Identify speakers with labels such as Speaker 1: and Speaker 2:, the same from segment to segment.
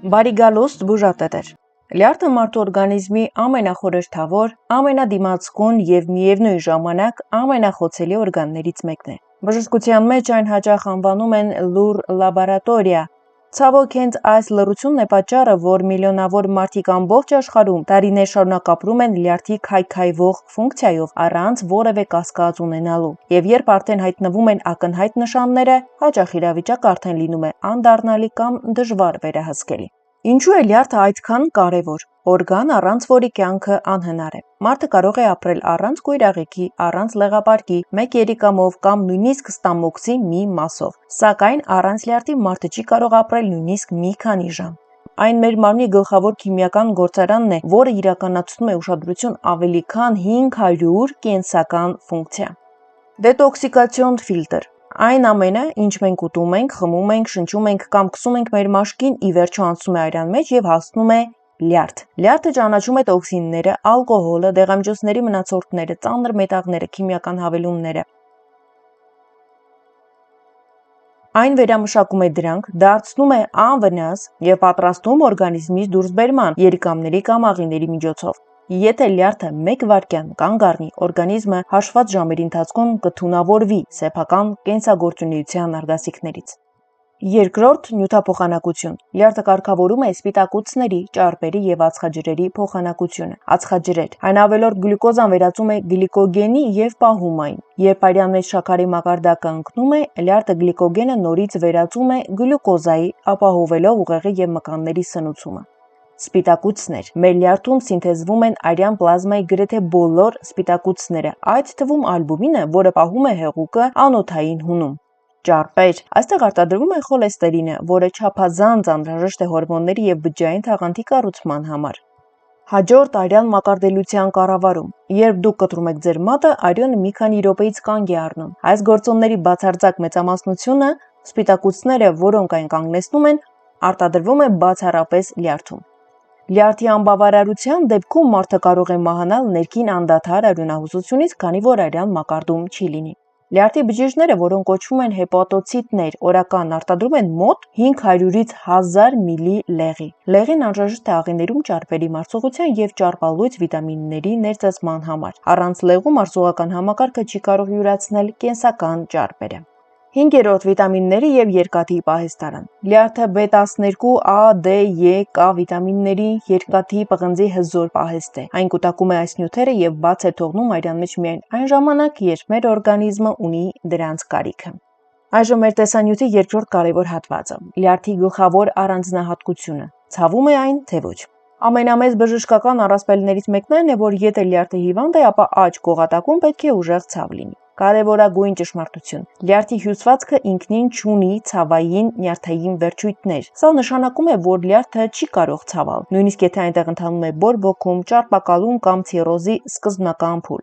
Speaker 1: Բարի գալուստ բուժատետեր։ Լյարդը մարդու օրգանիզմի ամենախորհրդավոր, ամենադիմացկուն և միևնույն ժամանակ ամենախոցելի օրգաններից մեկն է։ Բժշկության մեջ այն հաճախ անվանում են լուր լաբորատորիա։ Ցավոք հենց այս լռությունն է պատճառը, որ միլիոնավոր մարդիկ ամբողջ աշխարհում տարիներ շարունակ ապրում են լյարդի քայքայվող ֆունկցիայով առանց որևէ կասկած ունենալու։ Եվ երբ արդեն հայտնվում են ակնհայտ նշանները, հաճախ իրավիճակը արդեն լինում է անդառնալի կամ դժվար վերահսկելի։ Ինչու է լյարդը այդքան կարևոր, օրգան, առանց որի կյանքը անհնար է։ Մարդը կարող է ապրել առանց կույրաղիքի, առանց լեղապարկի, մեկ երիկամով կամ նույնիսկ ստամոքսի մի մասով։ Սակայն առանց լյարդի մարդը չի կարող ապրել նույնիսկ մի քանի ժամ։ Այն մեր մարմնի գլխավոր քիմիական գործարանն է, որը իրականացնում է ուշադրություն ավելի քան 500 կենսական ֆունկցիա։ Դետոքսիկացիոն ֆիլտր։ Այն ամենը, ինչ մենք ուտում ենք, խմում ենք, շնչում ենք կամ քսում ենք մեր մաշկին, ի վերջո անցնում է արյան մեջ և հասնում է լյարդ։ Լյարդը ճանաչում է տոքսինները, ալկոհոլը, դեղամիջոցների մնացորդները, ծանր մետաղները, քիմիական հավելումները։ Այն վերամշակում է դրանք, դարձնում է անվնաս և պատրաստում օրգանիզմից դուրսբերման երիկամների կամ աղիների միջոցով։ Եթե լյարդը մեկ վայրկյան կանգ առնի, օրգանիզմը հաշված ժամերի ընթացքում կթունավորվի սեփական կենսագործունեության արգասիքներից։ Երկրորդ՝ նյութափոխանակություն։ Լյարդը կարգավորում է սպիտակուցների, ճարպերի և ածխաջրերի փոխանակությունը։ Ածխաջրեր։ Այն ավելորդ գլյուկոզան վերածում է գլիկոգենի և պահում այն։ Երբ արյան մեջ շաքարի մակարդակը ընկնում է, լյարդը գլիկոգենը նորից վերածում է գլյուկոզայի, ապահովելով ուղեղի և մկանների սնուցումը։ Սպիտակուցներ։ Մեր լյարդում սինթեզվում են արյան պլազմայի գրեթե բոլոր սպիտակուցները, այդ թվում ալբումինը, որը պահում է հեղուկը անոթային հունում։ Ճարպեր։ Այստեղ արտադրվում է խոլեստերինը, որը չափազանց անհրաժեշտ է հորմոնների և բջջային թաղանթի կառուցման համար։ Հաջորդ՝ արյան մակարդելության կառավարում։ Երբ դուք կտրում եք ձեր մատը, արյունը մի քանի րոպեից կանգ է առնում։ Այս գործոնների բացարձակ մեծամասնությունը, սպիտակուցները, որոնք այն կանգնեցնում են, արտադրվում է բացառապես լյարդում։ Լյարդի անբավարարության դեպքում մարդը կարող է մահանալ ներքին անդադար արյունահոսությունից, քանի որ արյան մակարդում չի լինի։ Լյարդի բջիջները, որոնք կոչվում են հեպատոցիտներ, օրական արտադրում են մոտ 500-ից 1000 մլի լեղի։ Լեղին անհրաժեշտ է աղիներում ճարպերի մարսողության և ճարպալույծ վիտամինների ներծծման համար։ Առանց լեղու մարսողական համակարգը չի կարող յուրացնել կենսական ճարպերը։ Հինգերորդ՝ վիտամինների և երկաթի պահեստարան։ Լյարդը B12, A, D, E, K վիտամինների, երկաթի, պղնձի հզոր պահեստ է։ Այն կուտակում է այս նյութերը և բաց է թողնում արյան մեջ միայն այն ժամանակ, երբ մեր օրգանիզմը ունի դրանց կարիքը։ Այժմ մեր տեսանյութի երկրորդ կարևոր հատվածը՝ լյարդի գլխավոր առանձնահատկությունը։ Ցավում է այն, թե ոչ։ Ամենամեծ բժշկական առասպելներից մեկն այն է, որ եթե լյարդը հիվանդ է, ապա աջ կողատակում պետք է ուժեղ ցավ լինի։ Կարևորագույն ճշմարտություն։ Լյարդի հյուսվածքը ինքնին չունի ցավային նյարդային վերջույթներ։ Սա նշանակում է, որ լյարդը չի կարող ցավել, նույնիսկ եթե այնտեղ ընթանում է բորբոքում, ճարպակալում կամ ցիրոզի սկզբնական փուլ։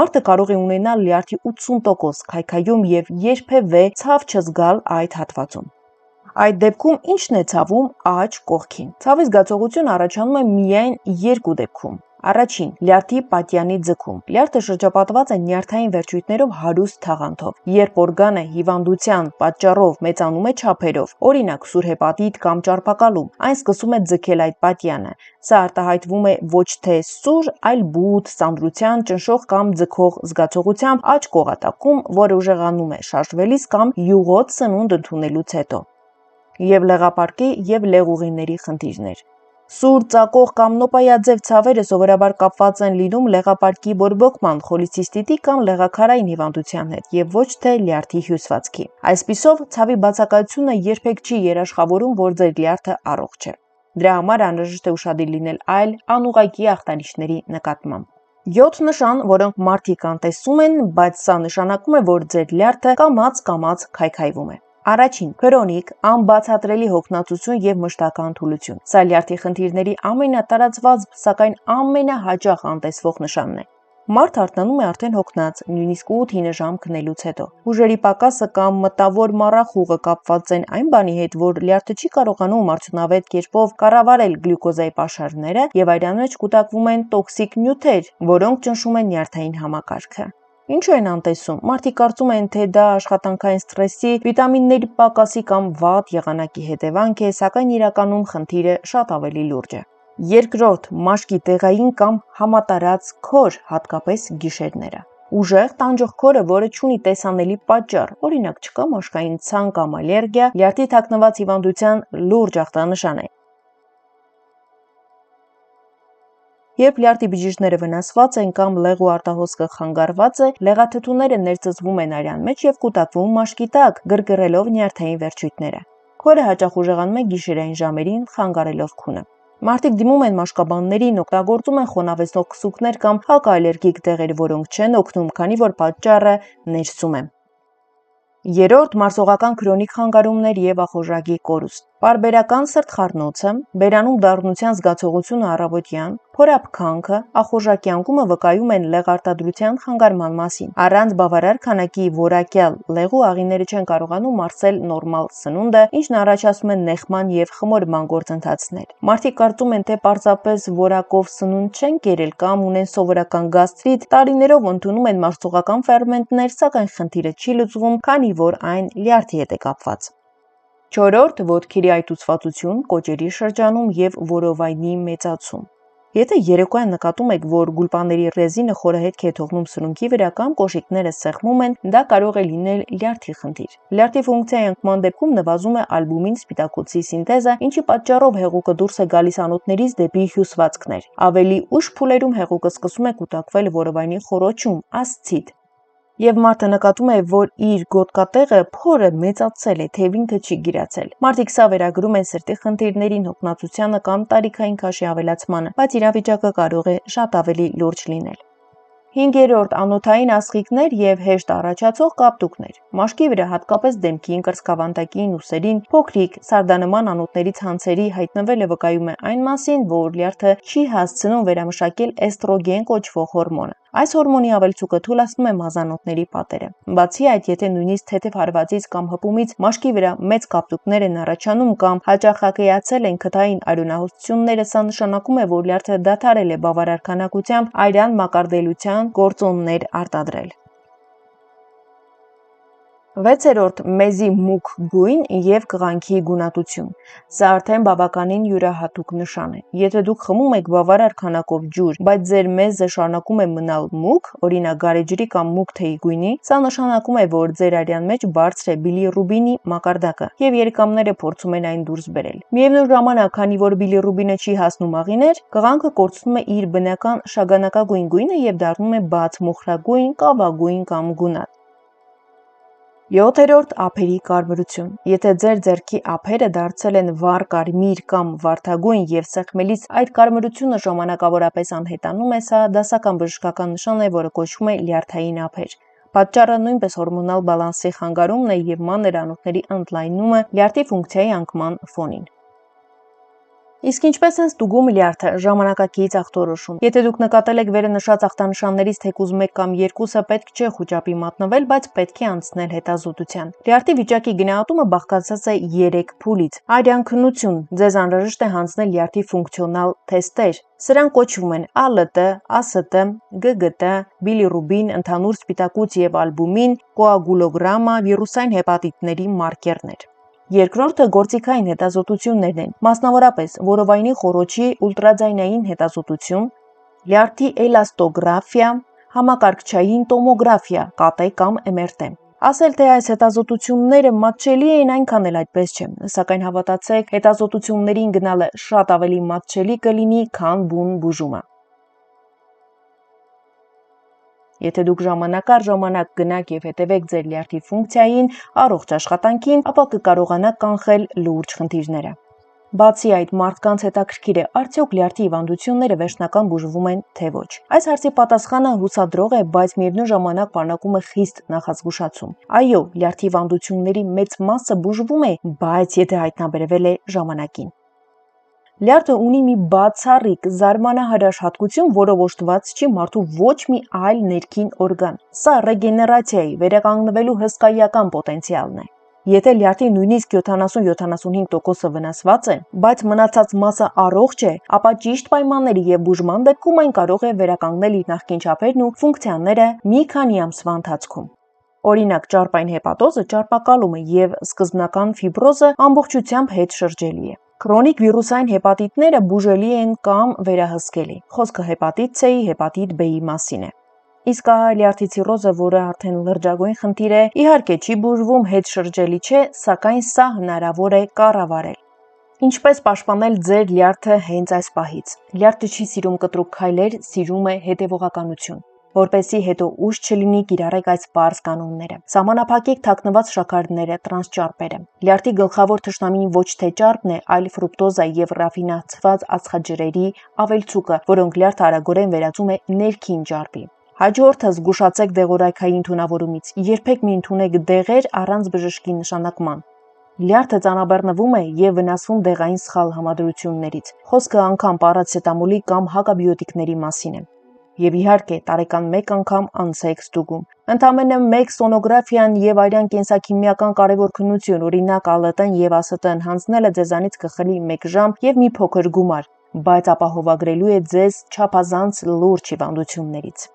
Speaker 1: Մարդը կարող է ունենալ լյարդի 80% քայքայում և երբևէ ցավ չզգալ այդ հատվածում։ Այդ դեպքում ի՞նչն է ցավում աջ կողքին։ Ցավի զգացողություն առաջանում է միայն երկու դեպքում։ Առաջին՝ լյարդի պատյանի ձգում։ Լյարդը շրջապատված է նյարդային վերջույթներով հարուստ թաղանթով։ Երբ օրգանը հիվանդության պատճառով մեծանում է չափերով, օրինակ սուր հեպատիտ կամ ճարպակալում, այն սկսում է ձգել այդ պատյանը։ Սա արտահայտվում է ոչ թե սուր, այլ բութ, սանձրության, ճնշող կամ ձգող զգացողությամբ աջ կողատակում, որը ուժեղանում է շարժվելիս կամ յուղոտ սնունդ ընդունելուց հետո։ Եվ լեղապարկի և լեղուղիների խնդիրներ։ Սուր, ծակող կամ նոպայաձև ցավերը սովորաբար կապված են լինում լեղապարկի բորբոքման, խոլիցիստիտի կամ լեղաքարային հիվանդության հետ և ոչ թե լյարդի հյուսվածքի։ Այսպիսով, ցավի բացակայությունը երբեք չի երաշխավորում, որ ձեր լյարդը առողջ է։ Դրա համար անհրաժեշտ է ուշադիր լինել այլ անուղղակի ախտանիշների նկատմամբ։ 7 նշան, որոնք մարդիկ անտեսում են, բայց սա նշանակում է, որ ձեր լյարդը կամաց քայքայվում է։ Առաջին՝ քրոնիկ, անբացատրելի հոգնածություն և մշտական թուլություն։ Սա լյարդի խնդիրների ամենատարածված, սակայն ամենահաճախ անտեսվող նշանն է։ Մարդը արթնանում է արդեն հոգնած, նույնիսկ 8-9 ժամ քնելուց հետո։ Ուժերի պակասը կամ մտավոր մառախուղը կապված են այն բանի հետ, որ լյարդը չի կարողանում արդյունավետ կերպով կառավարել գլյուկոզայի պաշարները և արյան մեջ կուտակվում են տոքսիկ նյութեր, որոնք ճնշում են նյարդային համակարգը։ Ինչու են անտեսում։ Մարդիկ կարծում են, թե դա աշխատանքային սթրեսի, վիտամինների պակասի կամ վատ եղանակի հետևանք է, սակայն իրականում խնդիրը շատ ավելի լուրջ է։ Երկրորդ, մաշկի տեղային կամ համատարած քոր, հատկապես գիշերները։ Ուժեղ տանջող քորը, որը չունի տեսանելի պատճառ, օրինակ չկա մաշկային ցան կամ ալերգիա, լյարդի թաքնված հիվանդության լուրջ ախտանշան է։ Երբ լյարդի բջիջները վնասված են կամ լեղու արտահոսքը խանգարված է, լեղաթթուները ներծծվում են արյան մեջ և կուտակվում մաշկի տակ, գրգռելով նյարդային վերջույթները։ Քորը հաճախ ուժեղանում է գիշերային ժամերին, խանգարելով քունը։ Մարդիկ դիմում են մաշկաբաններին, օգտագործում են խոնավեցնող քսուկներ կամ հակաալերգիկ դեղեր, որոնք չեն օգնում, քանի որ պատճառը ներսում է։ Երրորդ, մարսողական քրոնիկ խանգարումներ և ախորժակի կորուստ։ Պարբերական սրտխառնոցը, բերանում դառնության զգացողությունը առավոտյան, փորափքանքը, ախորժակի անկումը վկայում են լեղարտադրության խանգարման մասին։ Առանց բավարար քանակի որակյալ լեղու աղիները չեն կարողանում մարսել նորմալ սնունդը, ինչն առաջացնում է նեղման և խմորման գործընթացներ։ Մարդիկ կարծում են, թե պարզապես որակով սնունդ չեն կերել կամ ունեն սովորական գաստրիտ, տարիներով ընդունում են մարսողական ֆերմենտներ, սակայն խնդիրը չի լուծվում, քանի որ այն լյարդի հետ է կապված։ Չորրորդ, ոտքերի այտուցվածություն, կոճերի շրջանում և որովայնի մեծացում։ Եթե երեկոյան նկատում եք, որ գուլպաների ռեզինը խորահետք է թողնում սրունքի վրա կամ կոշիկները սեղմում են, դա կարող է լինել լյարդի խնդիր։ Լյարդի ֆունկցիայի անկման դեպքում նվազում է ալբումին սպիտակուցի սինթեզը, ինչի պատճառով հեղուկը դուրս է գալիս անոթներից դեպի հյուսվածքներ։ Ավելի ուշ փուլերում հեղուկը սկսում է կուտակվել որովայնի խոռոչում, ասցիտ։ Եվ մարդը նկատում է, որ իր գոտկատեղը փորը մեծացել է, թեև ինքը չի գիրացել։ Մարդիկ սա վերագրում են սրտի խնդիրներին, հոգնածությանը կամ տարիքային քաշի ավելացմանը, բայց իրավիճակը կարող է շատ ավելի լուրջ լինել։ 5-րդ, անոթային աստղիկներ և հեշտ առաջացող կապտուկներ։ Մաշկի վրա, հատկապես դեմքին, կրծքավանդակին, ուսերին, փոքրիկ սարդանման անոթների ցանցերի հայտնվելը վկայում է այն մասին, որ լյարդը չի հասցնում վերամշակել էստրոգեն կոչվող հորմոնը։ Այս հորմոնի ավելցուկը թուլացնում է մազանոթների պատերը։ Բացի այդ, եթե նույնիսկ թեթև հարվածից կամ հպումից մաշկի վրա մեծ կապտուկներ են առաջանում կամ հաճախակեացել են քթային արյունահոսությունները, սա նշանակում է, որ լյարդը դադարել է բավարար քանակությամբ արյան մակարդելության գործոններ արտադրել։ 6-րդ, մեզի մուգ գույն և կղանքի գունատություն։ Սա արդեն բավականին յուրահատուկ նշան է։ Եթե դուք խմում եք բավարար քանակով ջուր, բայց ձեր մեզը շարունակում է մնալ մուգ, օրինակ գարեջրի կամ մուգ թեյի գույնի, սա նշանակում է, որ ձեր արյան մեջ բարձր է բիլիռուբինի մակարդակը, և երիկամները փորձում են այն դուրս բերել։ Միևնույն ժամանակ, քանի որ բիլիռուբինը չի հասնում աղիներ, կղանքը կորցնում է իր բնական շագանակագույն գույնը և դառնում է բաց մոխրագույն, կավագույն կամ գունատ։ 7-րդ, ափերի կարմրություն։ Եթե ձեր ձեռքի ափերը դարձել են վառ կարմիր կամ վարդագույն և սեղմելիս այդ կարմրությունը ժամանակավորապես անհետանում է, սա դասական բժշկական նշան է, որը կոչվում է լյարդային ափեր։ Պատճառը նույնպես հորմոնալ բալանսի խանգարումն է և մանր անոթների ընդլայնումը լյարդի ֆունկցիայի անկման ֆոնին։ Իսկ ինչպես են ստուգում լյարդը, ժամանակակից ախտորոշում։ Եթե դուք նկատել եք վերը նշած ախտանշաններից թեկուզ 1 կամ 2-ը, պետք չէ խուճապի մատնվել, բայց պետք է անցնել հետազոտության։ Լյարդի վիճակի գնահատումը բաղկացած է 3 փուլից։ Արյան քննություն։ Ձեզ անհրաժեշտ է հանձնել լյարդի ֆունկցիոնալ թեստեր։ Սրանք կոչվում են ԱԼՏ, ԱՍՏ, ԳԳՏ, բիլիռուբին, ընդհանուր սպիտակուց և ալբումին, կոագուլոգրամա, վիրուսային հեպատիտների մարկերներ։ Երկրորդը գործիքային հետազոտություններն են, մասնավորապես որովայնի խոռոչի ուլտրաձայնային հետազոտություն, լյարդի էլաստոգրաֆիա, համակարգչային տոմոգրաֆիա, ԿՏ կամ MRT։ Ասել թե այս հետազոտությունները մատչելի են, այնքան էլ այդպես չէ, սակայն հավատացեք, հետազոտություններին գնալը շատ ավելի մատչելի կլինի, քան բուն բուժումը։ Եթե դուք ժամանակ առ ժամանակ գնաք և հետևեք ձեր լյարդի ֆունկցիային, առողջ աշխատանքին, ապա կկարողանաք կանխել լուրջ խնդիրները։ Բացի այդ, մարդկանց հետաքրքիր է, արդյոք լյարդի հիվանդությունները վերջնական բուժվում են, թե ոչ։ Այս հարցի պատասխանը հուսադրող է, բայց միևնույն ժամանակ պարունակում է խիստ նախազգուշացում։ Այո, լյարդի հիվանդությունների մեծ մասը բուժվում է, բայց եթե հայտնաբերվել է ժամանակին։ Լյարդը ունի մի բացառիկ զարմանահրաշ հատկություն, որով օժտված չի մարդու ոչ մի այլ ներքին օրգան։ Սա ռեգեներացիայի, վերականգնվելու հսկայական պոտենցիալն է։ Եթե լյարդի նույնիսկ 70-75% վնասված է, բայց մնացած մասը առողջ է, ապա ճիշտ պայմանների եւ բուժման դեպքում այն կարող է վերականգնել իր նախկին չափերն ու ֆունկցիաները մի քանի ամսվա ընթացքում։ Օրինակ, ճարպային հեպատոզը, ճարպակալումը եւ սկզբնական ֆիբրոզը ամբողջությամբ հետշրջելի է։ Քրոնիկ վիրուսային հեպատիտները բուժելի են կամ վերահսկելի։ Խոսքը հեպատիտ C-ի, հեպատիտ B-ի մասին է։ Իսկ լյարդի ցիրոզը, որը արդեն լրջագույն խնդիր է, իհարկե չի բուժվում, հետշրջելի չէ, սակայն սա հնարավոր է կառավարել։ Ինչպես պաշտպանել ձեր լյարդը հենց այս պահից։ Լյարդը չի սիրում կտրուկ քայլեր, սիրում է հետևողականություն։ Որպեսզի հետո ուշ չլինի, կիրառեք այս պարզ կանոնները։ Սահմանափակեք թաքնված շաքարները, տրանսճարպերը։ Լյարդի գլխավոր թշնամին ոչ թե ճարպն է, այլ ֆրուկտոզը եւ ռաֆինացված ածխաջրերի ավելցուկը, որոնք լյարդը արագորեն վերածում է ներքին ճարպի։ Հաջորդը զգուշացեք դեղորայքային թունավորումից։ Երբեք մի ընդունեք դեղեր առանց բժշկի նշանակման։ Լյարդը ծանրաբեռնվում է եւ վնասվում դեղային սխալ համադրություններից։ Խոսքը անգամ պարացետամոլի կամ հակաբիոտիկների մասին է։ Եվ իհարկե, տարեկան մեկ անգամ անցեք ստուգում։ Ընդամենը մեկ սոնոգրաֆիան եւ արյան կենսաքիմիական կարևոր քննություն, օրինակ ԱԼՏ-ն եւ ԱՍՏ-ն հանձնելը ձեզանից կխլի 1 ժամ եւ մի փոքր գումար, բայց ապահովագրելու է ձեզ չափազանց լուրջ հիվանդություններից։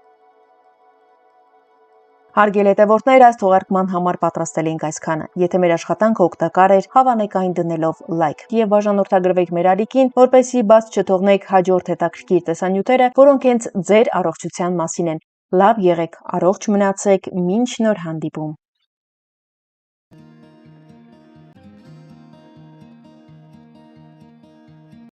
Speaker 1: Հարգելի հետևորդներ, այս թողարկման համար պատրաստել ենք այսքանը։ Եթե մեր աշխատանքը օգտակար էր, հավանեք այն դնելով լայք եւ բաժանորդագրվեք մեր ալիքին, որպեսզի բաց չթողնեք հաջորդ հետաքրքիր տեսանյութերը, որոնք հենց ձեր առողջության մասին են։ Լավ եղեք, առողջ մնացեք, մինչ նոր հանդիպում։